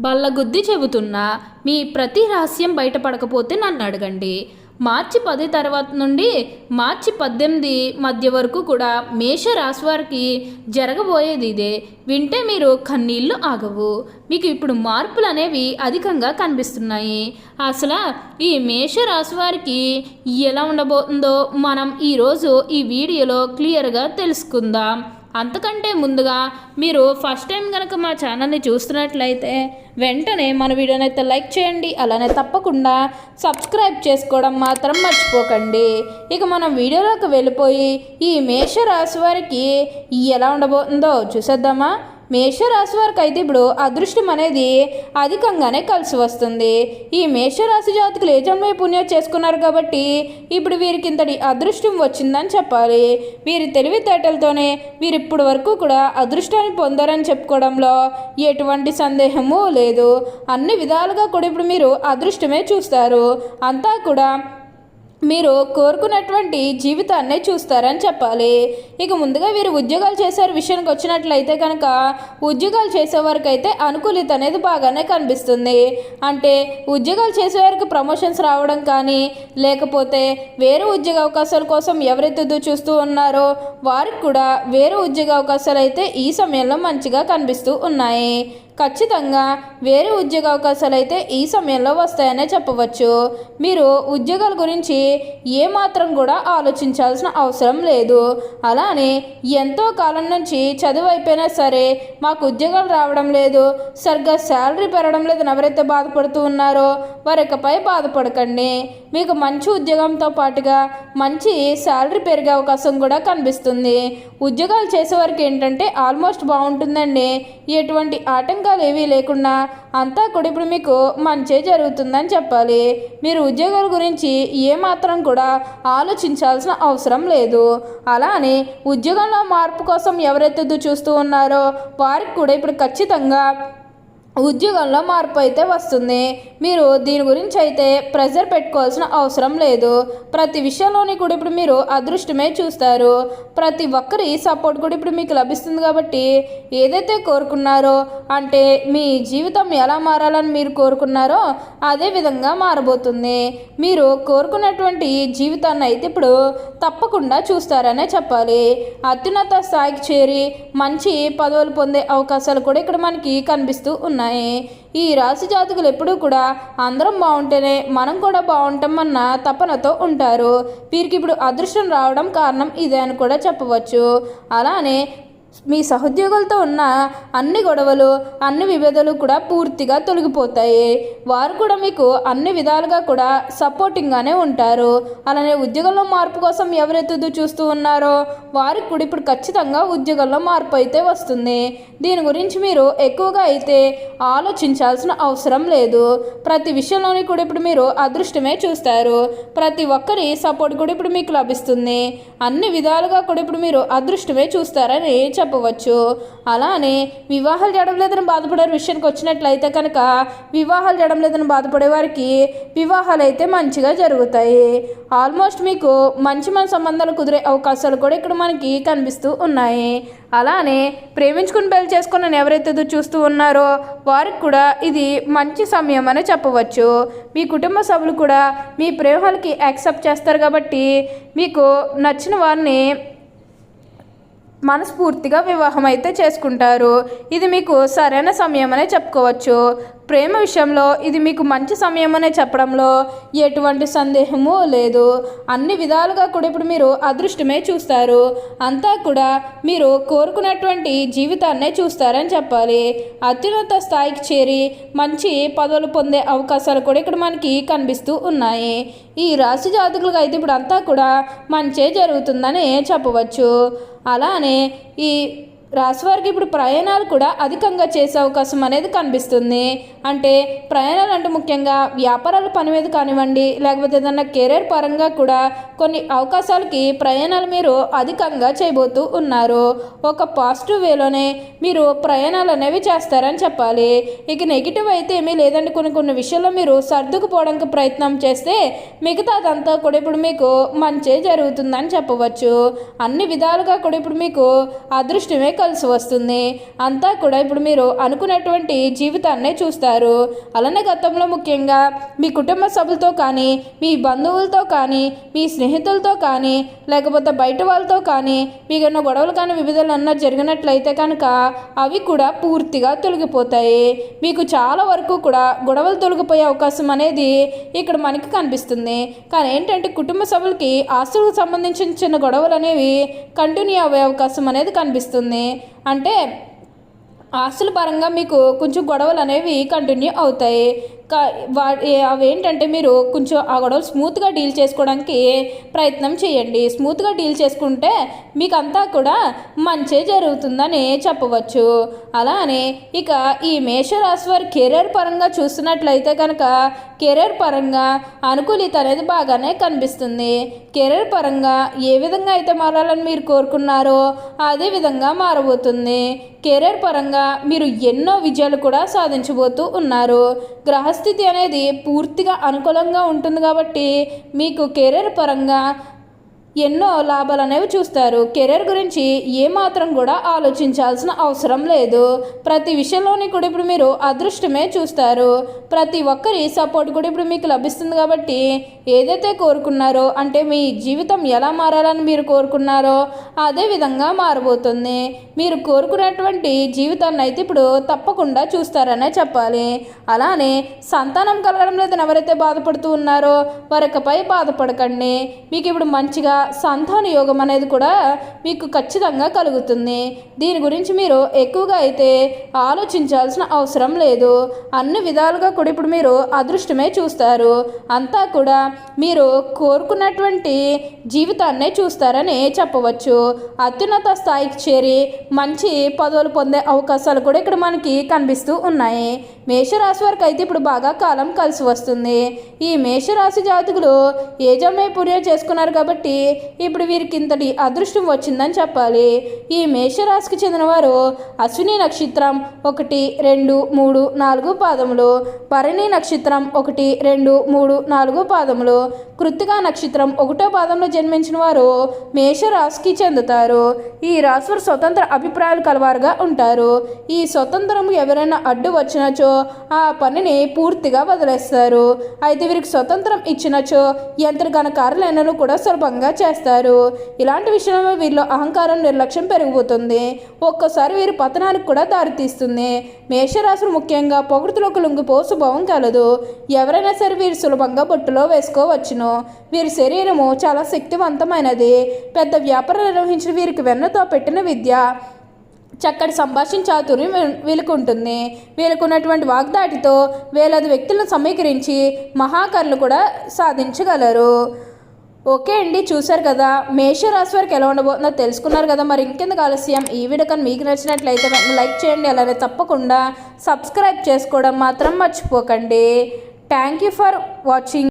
బల్లగుద్ది చెబుతున్నా మీ ప్రతి రహస్యం బయటపడకపోతే నన్ను అడగండి. మార్చి 10 తర్వాత నుండి మార్చి 18 మధ్య వరకు కూడా మేషరాశి వారికి జరగబోయేది ఇదే. వింటే మీరు కన్నీళ్ళు ఆగవు. మీకు ఇప్పుడు మార్పులు అనేవి అధికంగా కనిపిస్తున్నాయి. అసలు ఈ మేషరాశి వారికి ఎలా ఉండబోతుందో మనం ఈరోజు ఈ వీడియోలో క్లియర్గా తెలుసుకుందాం. అంతకంటే ముందుగా మీరు ఫస్ట్ టైం కనుక మా ఛానల్ని చూస్తున్నట్లయితే వెంటనే మన వీడియోని అయితే లైక్ చేయండి. అలానే తప్పకుండా సబ్స్క్రైబ్ చేసుకోవడం మాత్రం మర్చిపోకండి. ఇక మనం వీడియోలోకి వెళ్ళిపోయి ఈ మేషరాశి వారికి ఎలా ఉండబోతుందో చూసేద్దామా. మేషరాశి వారికి అయితే ఇప్పుడు అదృష్టం అనేది అధికంగానే కలిసి వస్తుంది. ఈ మేషరాశి జాతకులు ఏ జన్మ పుణ్యం చేసుకున్నారు కాబట్టి ఇప్పుడు వీరికి ఇంతటి అదృష్టం వచ్చిందని చెప్పాలి. వీరి తెలివితేటలతోనే వీరు ఇప్పటి వరకు కూడా అదృష్టాన్ని పొందారని చెప్పుకోవడంలో ఎటువంటి సందేహము లేదు. అన్ని విధాలుగా కూడా ఇప్పుడు మీరు అదృష్టమే చూస్తారు. అంతా కూడా మీరు కోరుకున్నటువంటి జీవితాన్నే చూస్తారని చెప్పాలి. ఇక ముందుగా వీరు ఉద్యోగాలు చేసే విషయానికి వచ్చినట్లయితే కనుక ఉద్యోగాలు చేసేవారికి అయితే అనుకూలిత అనేది బాగానే కనిపిస్తుంది. అంటే ఉద్యోగాలు చేసేవారికి ప్రమోషన్స్ రావడం కానీ లేకపోతే వేరే ఉద్యోగ అవకాశాల కోసం ఎవరైతే చూస్తూ ఉన్నారో వారికి కూడా వేరే ఉద్యోగ అవకాశాలు అయితే ఈ సమయంలో మంచిగా కనిపిస్తూ ఉన్నాయి. ఖచ్చితంగా వేరే ఉద్యోగ అవకాశాలు అయితే ఈ సమయంలో వస్తాయనే చెప్పవచ్చు. మీరు ఉద్యోగాల గురించి ఏమాత్రం కూడా ఆలోచించాల్సిన అవసరం లేదు. అలానే ఎంతో కాలం నుంచి చదువు అయిపోయినా సరే మాకు ఉద్యోగాలు రావడం లేదు, సరిగ్గా శాలరీ పెరగడం లేదని ఎవరైతే బాధపడుతూ ఉన్నారో వారికపై బాధపడకండి. మీకు మంచి ఉద్యోగంతో పాటుగా మంచి శాలరీ పెరిగే అవకాశం కూడా కనిపిస్తుంది. ఉద్యోగాలు చేసేవారికి ఏంటంటే ఆల్మోస్ట్ బాగుంటుందండి. ఎటువంటి ఆటంకాలు ఏవీ లేకుండా అంతా కూడా ఇప్పుడు మీకు మంచి జరుగుతుందని చెప్పాలి. మీరు ఉద్యోగాల గురించి ఏమాత్రం కూడా ఆలోచించాల్సిన అవసరం లేదు. అలానే ఉద్యోగంలో మార్పు కోసం ఎవరైతే చూస్తూ ఉన్నారో వారికి కూడా ఇప్పుడు ఖచ్చితంగా ఉద్యోగంలో మార్పు అయితే వస్తుంది. మీరు దీని గురించి అయితే ప్రెజర్ పెట్టుకోవాల్సిన అవసరం లేదు. ప్రతి విషయంలోని కూడా ఇప్పుడు మీరు అదృష్టమే చూస్తారు. ప్రతి ఒక్కరి సపోర్ట్ కూడా ఇప్పుడు మీకు లభిస్తుంది కాబట్టి ఏదైతే కోరుకున్నారో అంటే మీ జీవితం ఎలా మారాలని మీరు కోరుకున్నారో అదే విధంగా మారబోతుంది. మీరు కోరుకున్నటువంటి జీవితాన్ని అయితే ఇప్పుడు తప్పకుండా చూస్తారనే చెప్పాలి. అత్యున్నత స్థాయికి చేరి మంచి పదవులు పొందే అవకాశాలు కూడా ఇక్కడ మనకి కనిపిస్తూ ఉన్నాయి. ఈ రాశి జాతకులు ఎప్పుడూ కూడా అందరం బాగుంటేనే మనం కూడా బాగుంటామన్న తపనతో ఉంటారు. వీరికి ఇప్పుడు అదృష్టం రావడం కారణం ఇదే అని కూడా చెప్పవచ్చు. అలానే మీ సహోద్యోగులతో ఉన్న అన్ని గొడవలు అన్ని విభేదాలు కూడా పూర్తిగా తొలగిపోతాయి. వారు కూడా మీకు అన్ని విధాలుగా కూడా సపోర్టింగ్గానే ఉంటారు. అలానే ఉద్యోగంలో మార్పు కోసం ఎవరైతే చూస్తూ ఉన్నారో వారికి కూడా ఇప్పుడు ఖచ్చితంగా ఉద్యోగంలో మార్పు అయితే వస్తుంది. దీని గురించి మీరు ఎక్కువగా అయితే ఆలోచించాల్సిన అవసరం లేదు. ప్రతి విషయంలోని కూడా ఇప్పుడు మీరు అదృష్టమే చూస్తారు. ప్రతి ఒక్కరి సపోర్ట్ కూడా ఇప్పుడు మీకు లభిస్తుంది. అన్ని విధాలుగా కూడా ఇప్పుడు మీరు అదృష్టమే చూస్తారని చెప్పవచ్చు. అలానే వివాహాలు జరగడం లేదని బాధపడే విషయానికి వచ్చినట్లయితే కనుక వివాహాలు జరగడం లేదని బాధపడే వారికి వివాహాలు అయితే మంచిగా జరుగుతాయి. ఆల్మోస్ట్ మీకు మంచి సంబంధాలు కుదిరే అవకాశాలు కూడా ఇక్కడ మనకి కనిపిస్తూ ఉన్నాయి. అలానే ప్రేమించుకుని పెళ్లి చేసుకుని ఎవరైతే చూస్తూ ఉన్నారో వారికి కూడా ఇది మంచి సమయం అని చెప్పవచ్చు. మీ కుటుంబ సభ్యులు కూడా మీ ప్రేమలకి యాక్సెప్ట్ చేస్తారు కాబట్టి మీకు నచ్చిన వారిని మనస్ఫూర్తిగా వివాహం అయితే చేసుకుంటారు. ఇది మీకు సరైన సమయం అనే చెప్పుకోవచ్చు. ప్రేమ విషయంలో ఇది మీకు మంచి సమయం అనే చెప్పడంలో ఎటువంటి సందేహము లేదు. అన్ని విధాలుగా కూడా ఇప్పుడు మీరు అదృష్టమే చూస్తారు. అంతా కూడా మీరు కోరుకున్నటువంటి జీవితాన్నే చూస్తారని చెప్పాలి. అత్యున్నత స్థాయికి చేరి మంచి పదవులు పొందే అవకాశాలు కూడా ఇక్కడ మనకి కనిపిస్తూ ఉన్నాయి. ఈ రాశి జాతకులకు అయితే ఇప్పుడు అంతా కూడా మంచే జరుగుతుందని చెప్పవచ్చు. అలానే ఈ రాశివారికి ఇప్పుడు ప్రయాణాలు కూడా అధికంగా చేసే అవకాశం అనేది కనిపిస్తుంది. అంటే ప్రయాణాలు అంటే ముఖ్యంగా వ్యాపారాల పని మీద కానివ్వండి లేకపోతే ఏదన్నా కెరీర్ పరంగా కూడా కొన్ని అవకాశాలకి ప్రయాణాలు మీరు అధికంగా చేయబోతూ ఉన్నారు. ఒక పాజిటివ్ వేలోనే మీరు ప్రయాణాలు అనేవి చేస్తారని చెప్పాలి. ఇక నెగిటివ్ అయితే ఏమీ లేదండి. కొన్ని విషయాల్లో మీరు సర్దుకుపోవడానికి ప్రయత్నం చేస్తే మిగతాదంతా కూడా ఇప్పుడు మీకు మంచి జరుగుతుందని చెప్పవచ్చు. అన్ని విధాలుగా కూడా ఇప్పుడు మీకు అదృష్టమే కలిసి వస్తుంది. అంతా కూడా ఇప్పుడు మీరు అనుకున్నటువంటి జీవితాన్నే చూస్తారు. అలానే గతంలో ముఖ్యంగా మీ కుటుంబ సభ్యులతో కానీ, మీ బంధువులతో కానీ, మీ స్నేహితులతో కానీ, లేకపోతే బయట వాళ్ళతో కానీ మీకన్నా గొడవలు కానీ వివిధాలన్నా జరిగినట్లయితే కనుక అవి కూడా పూర్తిగా తొలగిపోతాయి. మీకు చాలా వరకు కూడా గొడవలు తొలగిపోయే అవకాశం అనేది ఇక్కడ మనకి కనిపిస్తుంది. కానీ ఏంటంటే కుటుంబ సభ్యులకి ఆస్తులకు సంబంధించిన చిన్న గొడవలు అనేవి కంటిన్యూ అయ్యే అవకాశం అనేది కనిపిస్తుంది. అంటే ఆస్తుల పరంగా మీకు కొంచెం గొడవలు అనేవి కంటిన్యూ అవుతాయి. అవి ఏంటంటే మీరు కొంచెం ఆ గొడవలు స్మూత్గా డీల్ చేసుకోవడానికి ప్రయత్నం చేయండి. స్మూత్గా డీల్ చేసుకుంటే మీకు అంతా కూడా మంచి జరుగుతుందని చెప్పవచ్చు. అలానే ఇక ఈ మేషరాశి వారి కెరీర్ పరంగా చూస్తున్నట్లయితే కనుక కెరీర్ పరంగా అనుకూలిత అనేది బాగానే కనిపిస్తుంది. కెరీర్ పరంగా ఏ విధంగా అయితే మారాలని మీరు కోరుకున్నారో అదే విధంగా మారబోతుంది. కెరీర్ పరంగా మీరు ఎన్నో విజయాలు కూడా సాధించబోతూ ఉన్నారు. గ్రహస్థితి అనేది పూర్తిగా అనుకూలంగా ఉంటుంది కాబట్టి మీకు కెరీర్ పరంగా ఎన్నో లాభాలు అనేవి చూస్తారు. కెరీర్ గురించి ఏమాత్రం కూడా ఆలోచించాల్సిన అవసరం లేదు. ప్రతి విషయంలోని కూడా ఇప్పుడు మీరు అదృష్టమే చూస్తారు. ప్రతి ఒక్కరి సపోర్ట్ కూడా ఇప్పుడు మీకు లభిస్తుంది కాబట్టి ఏదైతే కోరుకున్నారో అంటే మీ జీవితం ఎలా మారాలని మీరు కోరుకున్నారో అదే విధంగా మారబోతుంది. మీరు కోరుకున్నటువంటి జీవితాన్ని అయితే ఇప్పుడు తప్పకుండా చూస్తారనే చెప్పాలి. అలానే సంతానం కలగడం లేదని ఎవరైతే బాధపడుతూ ఉన్నారో వారికపై బాధపడకండి. మీకు ఇప్పుడు మంచిగా సంతాన యోగం అనేది కూడా మీకు ఖచ్చితంగా కలుగుతుంది. దీని గురించి మీరు ఎక్కువగా అయితే ఆలోచించాల్సిన అవసరం లేదు. అన్ని విధాలుగా కూడా ఇప్పుడు మీరు అదృష్టమే చూస్తారు. అంతా కూడా మీరు కోరుకున్నటువంటి జీవితాన్నే చూస్తారని చెప్పవచ్చు. అత్యున్నత స్థాయికి చేరి మంచి పదవులు పొందే అవకాశాలు కూడా ఇక్కడ మనకి కనిపిస్తూ ఉన్నాయి. మేషరాశి వారికి అయితే ఇప్పుడు బాగా కాలం కలిసి వస్తుంది. ఈ మేషరాశి జాతకులు ఏజమే పుణ్యం చేసుకున్నారు కాబట్టి ఇప్పుడు వీరికి ఇంతటి అదృష్టం వచ్చిందని చెప్పాలి. ఈ మేషరాశికి చెందినవారు అశ్విని నక్షత్రం 1, 2, 3, 4 పాదములు, భరణి నక్షత్రం 1, 2, 3, 4 పాదములు, కృత్తికా నక్షత్రం 1వ పాదంలో జన్మించిన వారు మేషరాశికి చెందుతారు. ఈ రాశి వారు స్వతంత్ర అభిప్రాయాలు కలవారుగా ఉంటారు. ఈ స్వతంత్రం ఎవరైనా అడ్డు వచ్చినచో ఆ పనిని పూర్తిగా వదిలేస్తారు. అయితే వీరికి స్వతంత్రం ఇచ్చినచో యంత్ర ఘనకారులైనను కూడా సులభంగా చేస్తారు. ఇలాంటి విషయంలో వీరిలో అహంకారం నిర్లక్ష్యం పెరిగిపోతుంది. ఒక్కోసారి వీరి పతనానికి కూడా దారితీస్తుంది. మేషరాశులు ముఖ్యంగా పొగడ్తలోకి లొంగిపో స్వభావం కలదు. ఎవరైనా సరే వీరు సులభంగా బొట్టులో వేసుకోవచ్చును. వీరి శరీరము చాలా శక్తివంతమైనది. పెద్ద వ్యాపారం నిర్వహించిన వీరికి వెన్నతో పెట్టిన విద్య, చక్కటి సంభాషణ చాతుర్యం వీళ్ళకు ఉంటుంది. వీళ్ళకు ఉన్నటువంటి వాగ్దాటితో వేలాది వ్యక్తులను సమీకరించి మహాకర్లు కూడా సాధించగలరు. ఓకే అండి, చూసారు కదా మేషరాశి వారికి ఎలా ఉండబోతుందో తెలుసుకున్నారు కదా. మరి ఇంకెందుకు ఆలస్యం, ఈ వీడియో కానీ మీకు నచ్చినట్లయితే లైక్ చేయండి. అలానే తప్పకుండా సబ్స్క్రైబ్ చేసుకోవడం మాత్రం మర్చిపోకండి. Thank you for watching.